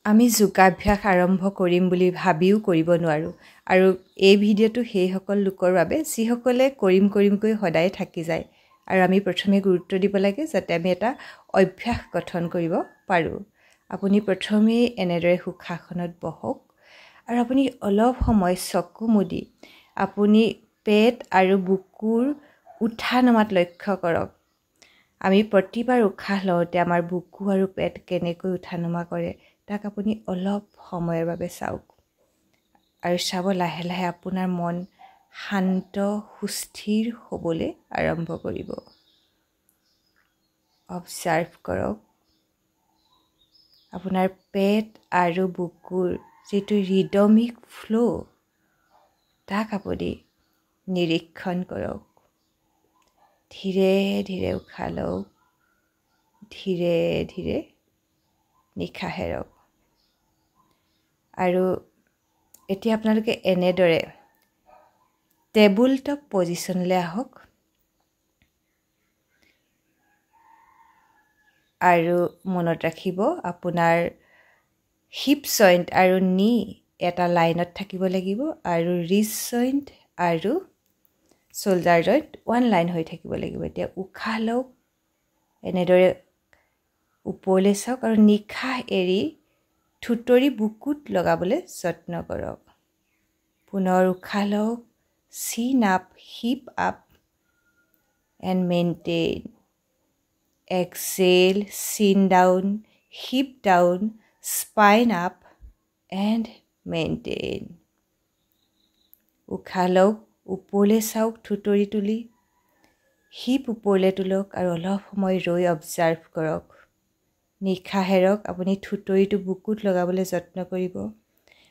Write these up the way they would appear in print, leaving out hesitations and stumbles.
আমি যোগাভ্যাস আৰম্ভ কৰিম বুলি ভাবিও কৰিব নোৱাৰোঁ আৰু এই ভিডিঅ'টো সেইসকল লোকৰ বাবে যিসকলে কৰিমকৈ সদায় থাকি যায় আৰু আমি প্ৰথমে গুৰুত্ব দিব লাগে যাতে আমি এটা অভ্যাস গঠন কৰিব পাৰোঁ। আপুনি প্ৰথমেই এনেদৰে সুখাসনত বহক আৰু আপুনি অলপ সময় চকু মুদি আপুনি পেট আৰু বুকুৰ উঠা নমাত লক্ষ্য কৰক। আমি প্ৰতিবাৰ উশাহ লওঁতে আমাৰ বুকু আৰু পেট কেনেকৈ উঠা নমা কৰে তাক আপুনি অলপ সময়ৰ বাবে চাওক আৰু চাব লাহে লাহে আপোনাৰ মন শান্ত সুস্থিৰ হ'বলৈ আৰম্ভ কৰিব। অবজাৰ্ভ কৰক আপোনাৰ পেট আৰু বুকুৰ যিটো ৰিদমিক ফ্ল' তাক আপুনি নিৰীক্ষণ কৰক। ধীৰে ধীৰে উশাহ লওক, ধীৰে ধীৰে নিশাহ এৰক। আৰু এতিয়া আপোনালোকে এনেদৰে টেবুল টপ পজিশ্যনলৈ আহক আৰু মনত ৰাখিব আপোনাৰ হিপ জইণ্ট আৰু নি এটা লাইনত থাকিব লাগিব আৰু ৰিষ্ট জইণ্ট আৰু শোল্ডাৰ জইণ্ট ওৱান লাইন হৈ থাকিব লাগিব। এতিয়া উশাহ লওক, এনেদৰে ওপৰলৈ চাওক আৰু নিশাহ এৰি থুতৰি বুকুত লগাবলৈ যত্ন কৰক। পুনৰ উশাহ লওক, chin up, hip up and maintain. Exhale, chin down, hip down, spine up and maintain. উশাহ লওক, ওপৰলৈ চাওক, থুতৰি তুলি হিপ ওপৰলৈ তোলক আৰু অলপ সময় ৰৈ অবজাৰ্ভ কৰক। নিশাহ এৰক, আপুনি থুতৰিটো বুকুত লগাবলৈ যত্ন কৰিব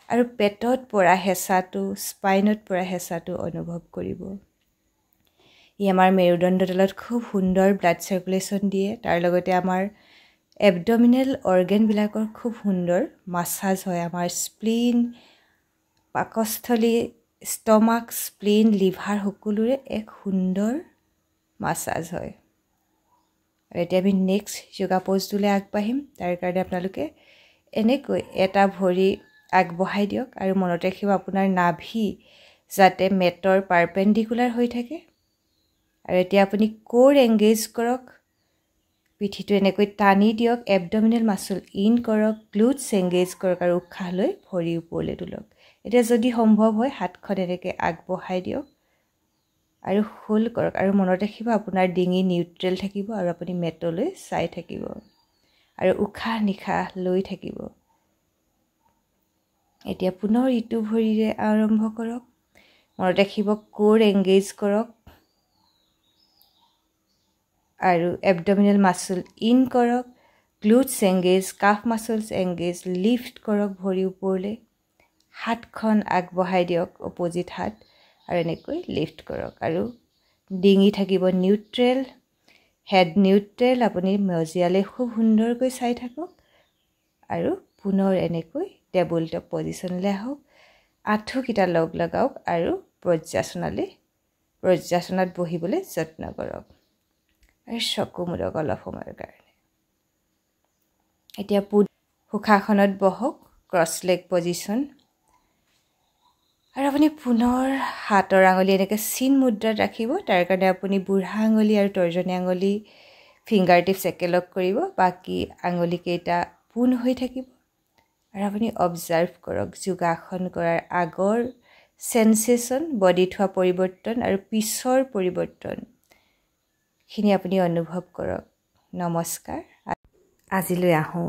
আৰু পেটত পৰা হেঁচাটো, স্পাইনত পৰা হেঁচাটো অনুভৱ কৰিব। ই আমাৰ মেৰুদণ্ডডালত খুব সুন্দৰ ব্লাড চাৰ্কুলেশ্যন দিয়ে। তাৰ লগতে আমাৰ এবডমিনেল অৰ্গেনবিলাকৰ খুব সুন্দৰ মাছাজ হয়। আমাৰ স্প্লিন, পাকস্থলী, ষ্টমাক, স্প্লিন, লিভাৰ সকলোৰে এক সুন্দৰ মাছাজ হয়। আৰু এতিয়া আমি নেক্সট যোগা প'জটোলৈ আগবাঢ়িম। তাৰ কাৰণে আপোনালোকে এনেকৈ এটা ভৰি আগবঢ়াই দিয়ক আৰু মনত ৰাখিব আপোনাৰ নাভি যাতে মেটৰ পাৰপেণ্ডিকুলাৰ হৈ থাকে। আৰু এতিয়া আপুনি কোৰ এংগেজ কৰক, পিঠিটো এনেকৈ টানি দিয়ক, এবডমিনেল মাচল ইন কৰক, গ্লুটছ এংগেজ কৰক আৰু উশাহ লৈ ভৰি ওপৰলৈ তোলক। এতিয়া যদি সম্ভৱ হয় হাতখন এনেকৈ আগবঢ়াই দিয়ক আৰু হোল্ড কৰক আৰু মনত ৰাখিব আপোনাৰ ডিঙি নিউট্ৰেল থাকিব আৰু আপুনি মেটলৈ চাই থাকিব আৰু উশাহ নিশাহ লৈ থাকিব। এতিয়া পুনৰ ইটো ভৰিৰে আৰম্ভ কৰক। মনত ৰাখিব কোৰ এংগেজ কৰক আৰু এবডমিনেল মাচল ইন কৰক, glutes engage, calf মাচলছ engage, lift কৰক ভৰি ওপৰলৈ, হাতখন আগবঢ়াই দিয়ক অপজিট হাত আৰু এনেকৈ লিফ্ট কৰক আৰু ডিঙি থাকিব নিউট্ৰেল, হেড নিউট্ৰেল। আপুনি মজিয়ালৈ খুব সুন্দৰকৈ চাই থাকক আৰু পুনৰ এনেকৈ টেবুল টপ পজিশ্যনলৈ আহক। আঁঠুকেইটা লগ লগাওক আৰু বজ্ৰাসনত বহিবলৈ যত্ন কৰক আৰু চকু মুদক অলপ সময়ৰ কাৰণে। এতিয়া সুখাসনত বহক, ক্ৰছ লেগ পজিশ্যন। আৰু আপুনি পুনৰ হাতৰ আঙুলি এনেকৈ চিন মুদ্ৰাত ৰাখিব। তাৰ কাৰণে আপুনি বুঢ়া আঙুলি আৰু তৰ্জনী আঙুলি ফিংগাৰ টিপছ একেলগ কৰিব, বাকী আঙুলিকেইটা পোন হৈ থাকিব আৰু আপুনি অবজাৰ্ভ কৰক যোগাসন কৰাৰ আগৰ চেনচেশ্যন, বডিত হোৱা পৰিৱৰ্তন আৰু পিছৰ পৰিৱৰ্তনখিনি আপুনি অনুভৱ কৰক। নমস্কাৰ, আজিলৈ আহোঁ।